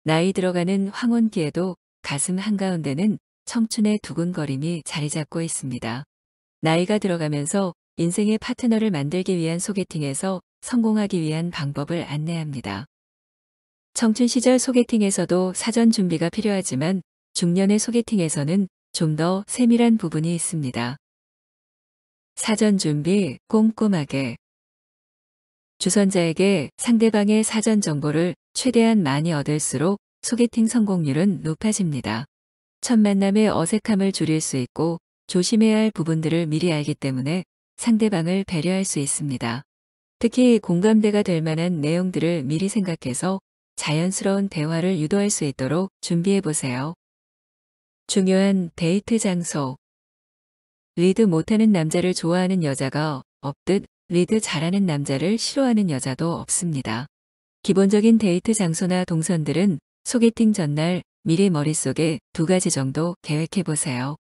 나이 들어가는 황혼기에도 가슴 한가운데는 청춘의 두근거림이 자리 잡고 있습니다. 나이가 들어가면서 인생의 파트너를 만들기 위한 소개팅에서 성공하기 위한 방법을 안내합니다. 청춘 시절 소개팅에서도 사전 준비가 필요하지만 중년의 소개팅에서는 좀 더 세밀한 부분이 있습니다. 사전 준비 꼼꼼하게. 주선자에게 상대방의 사전 정보를 최대한 많이 얻을수록 소개팅 성공률은 높아집니다. 첫 만남의 어색함을 줄일 수 있고 조심해야 할 부분들을 미리 알기 때문에 상대방을 배려할 수 있습니다. 특히 공감대가 될 만한 내용들을 미리 생각해서 자연스러운 대화를 유도할 수 있도록 준비해 보세요. 중요한 데이트 장소. 리드 못하는 남자를 좋아하는 여자가 없듯 리드 잘하는 남자를 싫어하는 여자도 없습니다. 기본적인 데이트 장소나 동선들은 소개팅 전날 미리 머릿속에 2가지 정도 계획해 보세요.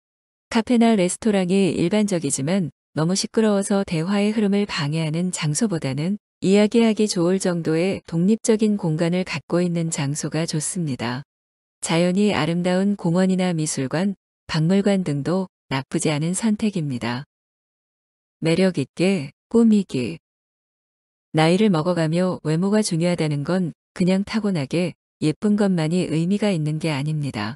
카페나 레스토랑이 일반적이지만 너무 시끄러워서 대화의 흐름을 방해하는 장소보다는 이야기하기 좋을 정도의 독립적인 공간을 갖고 있는 장소가 좋습니다. 자연이 아름다운 공원이나 미술관, 박물관 등도 나쁘지 않은 선택입니다. 매력 있게 꾸미기. 나이를 먹어가며 외모가 중요하다는 건 그냥 타고나게 예쁜 것만이 의미가 있는 게 아닙니다.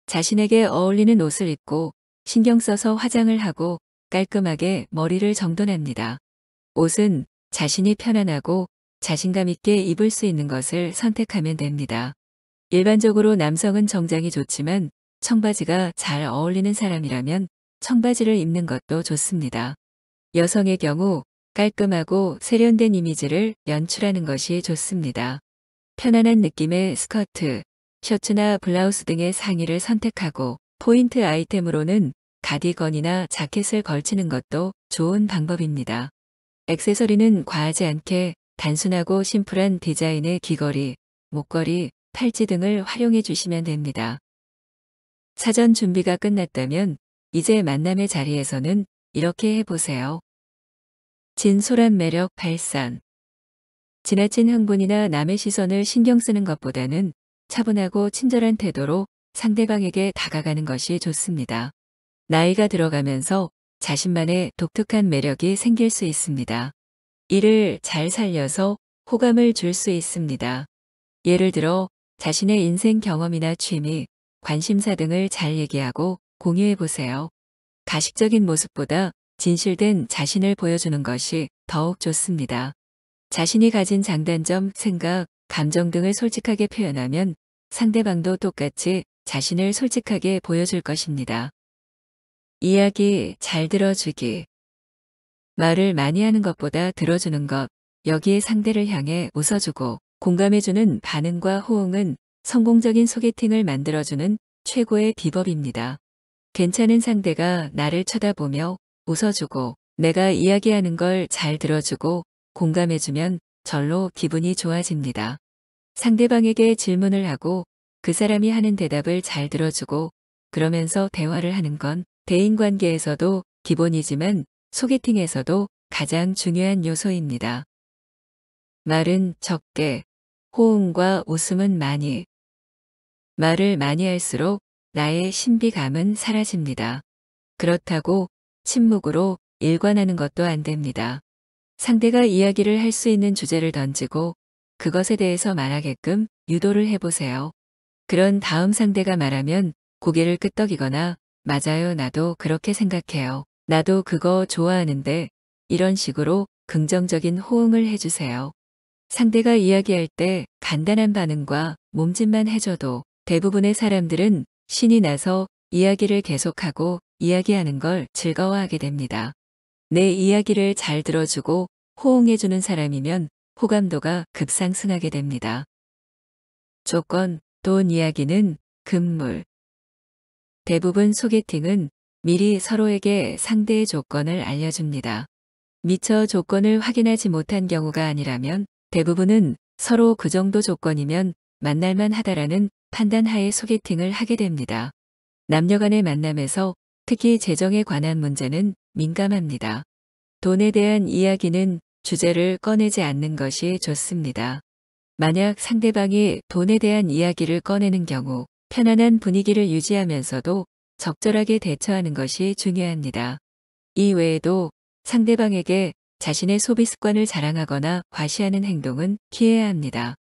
자신에게 어울리는 옷을 입고 신경 써서 화장을 하고 깔끔하게 머리를 정돈합니다. 옷은 자신이 편안하고 자신감 있게 입을 수 있는 것을 선택하면 됩니다. 일반적으로 남성은 정장이 좋지만 청바지가 잘 어울리는 사람이라면 청바지를 입는 것도 좋습니다. 여성의 경우 깔끔하고 세련된 이미지를 연출하는 것이 좋습니다. 편안한 느낌의 스커트, 셔츠나 블라우스 등의 상의를 선택하고 포인트 아이템으로는 가디건이나 자켓을 걸치는 것도 좋은 방법입니다. 액세서리는 과하지 않게 단순하고 심플한 디자인의 귀걸이, 목걸이, 팔찌 등을 활용해 주시면 됩니다. 사전 준비가 끝났다면 이제 만남의 자리에서는 이렇게 해보세요. 진솔한 매력 발산. 지나친 흥분이나 남의 시선을 신경 쓰는 것보다는 차분하고 친절한 태도로 상대방에게 다가가는 것이 좋습니다. 나이가 들어가면서 자신만의 독특한 매력이 생길 수 있습니다. 이를 잘 살려서 호감을 줄 수 있습니다. 예를 들어 자신의 인생 경험이나 취미, 관심사 등을 잘 얘기하고 공유해 보세요. 가식적인 모습보다 진실된 자신을 보여주는 것이 더욱 좋습니다. 자신이 가진 장단점, 생각, 감정 등을 솔직하게 표현하면 상대방도 똑같이 자신을 솔직하게 보여줄 것입니다. 이야기 잘 들어주기. 말을 많이 하는 것보다 들어주는 것, 여기에 상대를 향해 웃어주고 공감해주는 반응과 호응은 성공적인 소개팅을 만들어주는 최고의 비법입니다. 괜찮은 상대가 나를 쳐다보며 웃어주고 내가 이야기하는 걸 잘 들어주고 공감해주면 절로 기분이 좋아집니다. 상대방에게 질문을 하고 그 사람이 하는 대답을 잘 들어주고 그러면서 대화를 하는 건 대인관계에서도 기본이지만 소개팅에서도 가장 중요한 요소입니다. 말은 적게, 호응과 웃음은 많이. 말을 많이 할수록 나의 신비감은 사라집니다. 그렇다고 침묵으로 일관하는 것도 안 됩니다. 상대가 이야기를 할 수 있는 주제를 던지고 그것에 대해서 말하게끔 유도를 해보세요. 그런 다음 상대가 말하면 고개를 끄덕이거나 맞아요, 나도 그렇게 생각해요. 나도 그거 좋아하는데 이런 식으로 긍정적인 호응을 해주세요. 상대가 이야기할 때 간단한 반응과 몸짓만 해줘도 대부분의 사람들은 신이 나서 이야기를 계속하고 이야기하는 걸 즐거워하게 됩니다. 내 이야기를 잘 들어주고 호응해주는 사람이면 호감도가 급상승하게 됩니다. 조건, 돈 이야기는 금물. 대부분 소개팅은 미리 서로에게 상대의 조건을 알려줍니다. 미처 조건을 확인하지 못한 경우가 아니라면 대부분은 서로 그 정도 조건이면 만날만 하다라는 판단하에 소개팅을 하게 됩니다. 남녀 간의 만남에서 특히 재정에 관한 문제는 민감합니다. 돈에 대한 이야기는 주제를 꺼내지 않는 것이 좋습니다. 만약 상대방이 돈에 대한 이야기를 꺼내는 경우 편안한 분위기를 유지하면서도 적절하게 대처하는 것이 중요합니다. 이 외에도 상대방에게 자신의 소비 습관을 자랑하거나 과시하는 행동은 피해야 합니다.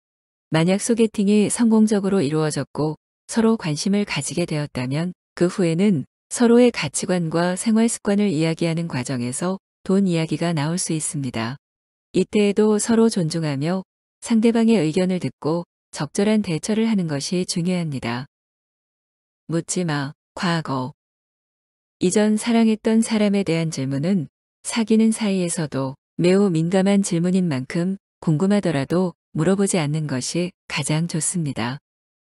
만약 소개팅이 성공적으로 이루어졌고 서로 관심을 가지게 되었다면 그 후에는 서로의 가치관과 생활 습관을 이야기하는 과정에서 돈 이야기가 나올 수 있습니다. 이때에도 서로 존중하며 상대방의 의견을 듣고 적절한 대처를 하는 것이 중요합니다. 묻지 마. 과거. 이전 사랑했던 사람에 대한 질문은 사귀는 사이에서도 매우 민감한 질문인 만큼 궁금하더라도 물어보지 않는 것이 가장 좋습니다.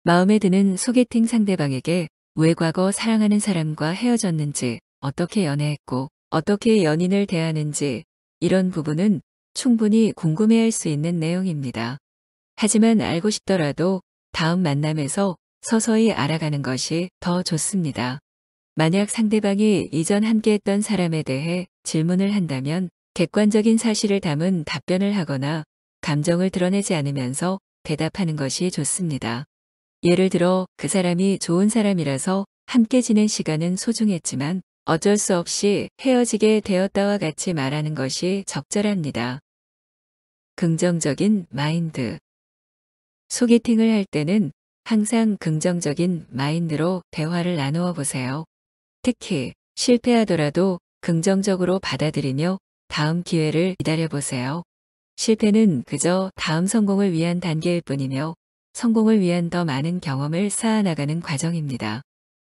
마음에 드는 소개팅 상대방에게 왜 과거 사랑하는 사람과 헤어졌는지, 어떻게 연애했고, 어떻게 연인을 대하는지 이런 부분은 충분히 궁금해할 수 있는 내용입니다. 하지만 알고 싶더라도 다음 만남에서 서서히 알아가는 것이 더 좋습니다. 만약 상대방이 이전 함께했던 사람에 대해 질문을 한다면 객관적인 사실을 담은 답변을 하거나 감정을 드러내지 않으면서 대답하는 것이 좋습니다. 예를 들어 그 사람이 좋은 사람이라서 함께 지낸 시간은 소중했지만 어쩔 수 없이 헤어지게 되었다와 같이 말하는 것이 적절합니다. 긍정적인 마인드. 소개팅을 할 때는 항상 긍정적인 마인드로 대화를 나누어 보세요. 특히 실패하더라도 긍정적으로 받아들이며 다음 기회를 기다려보세요. 실패는 그저 다음 성공을 위한 단계일 뿐이며 성공을 위한 더 많은 경험을 쌓아나가는 과정입니다.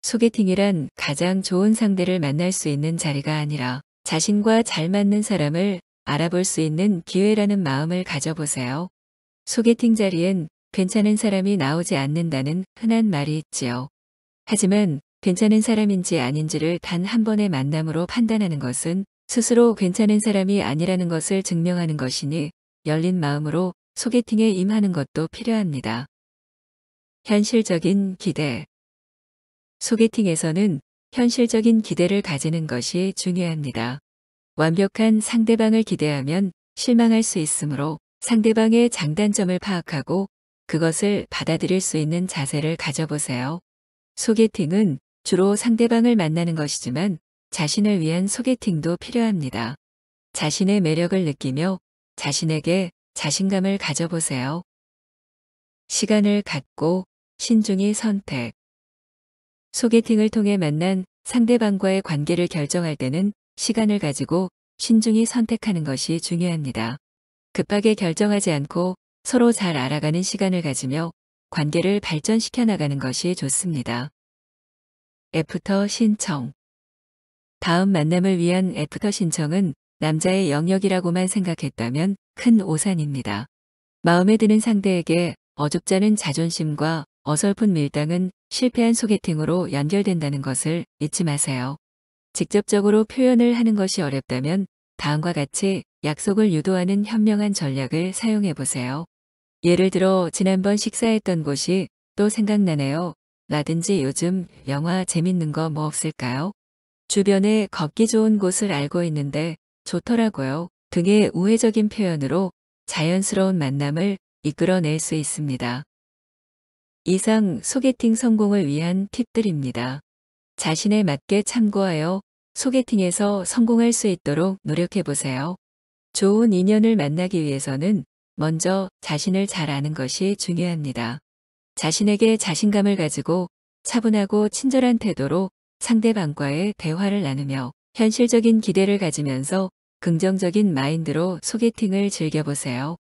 소개팅이란 가장 좋은 상대를 만날 수 있는 자리가 아니라 자신과 잘 맞는 사람을 알아볼 수 있는 기회라는 마음을 가져보세요. 소개팅 자리엔 괜찮은 사람이 나오지 않는다는 흔한 말이 있지요. 하지만 괜찮은 사람인지 아닌지를 단 한 번의 만남으로 판단하는 것은 스스로 괜찮은 사람이 아니라는 것을 증명하는 것이니 열린 마음으로 소개팅에 임하는 것도 필요합니다. 현실적인 기대. 소개팅에서는 현실적인 기대를 가지는 것이 중요합니다. 완벽한 상대방을 기대하면 실망할 수 있으므로 상대방의 장단점을 파악하고 그것을 받아들일 수 있는 자세를 가져보세요. 소개팅은 주로 상대방을 만나는 것이지만 자신을 위한 소개팅도 필요합니다. 자신의 매력을 느끼며 자신에게 자신감을 가져보세요. 시간을 갖고 신중히 선택. 소개팅을 통해 만난 상대방과의 관계를 결정할 때는 시간을 가지고 신중히 선택하는 것이 중요합니다. 급하게 결정하지 않고 서로 잘 알아가는 시간을 가지며 관계를 발전시켜 나가는 것이 좋습니다. 애프터 신청. 다음 만남을 위한 애프터 신청은 남자의 영역이라고만 생각했다면 큰 오산입니다. 마음에 드는 상대에게 어줍잖은 자존심과 어설픈 밀당은 실패한 소개팅으로 연결된다는 것을 잊지 마세요. 직접적으로 표현을 하는 것이 어렵다면 다음과 같이 약속을 유도하는 현명한 전략을 사용해 보세요. 예를 들어 지난번 식사했던 곳이 또 생각나네요. 라든지 요즘 영화 재밌는 거 뭐 없을까요? 주변에 걷기 좋은 곳을 알고 있는데 좋더라고요. 등의 우회적인 표현으로 자연스러운 만남을 이끌어낼 수 있습니다. 이상 소개팅 성공을 위한 팁들입니다. 자신에 맞게 참고하여 소개팅에서 성공할 수 있도록 노력해 보세요. 좋은 인연을 만나기 위해서는 먼저 자신을 잘 아는 것이 중요합니다. 자신에게 자신감을 가지고 차분하고 친절한 태도로 상대방과의 대화를 나누며 현실적인 기대를 가지면서 긍정적인 마인드로 소개팅을 즐겨보세요.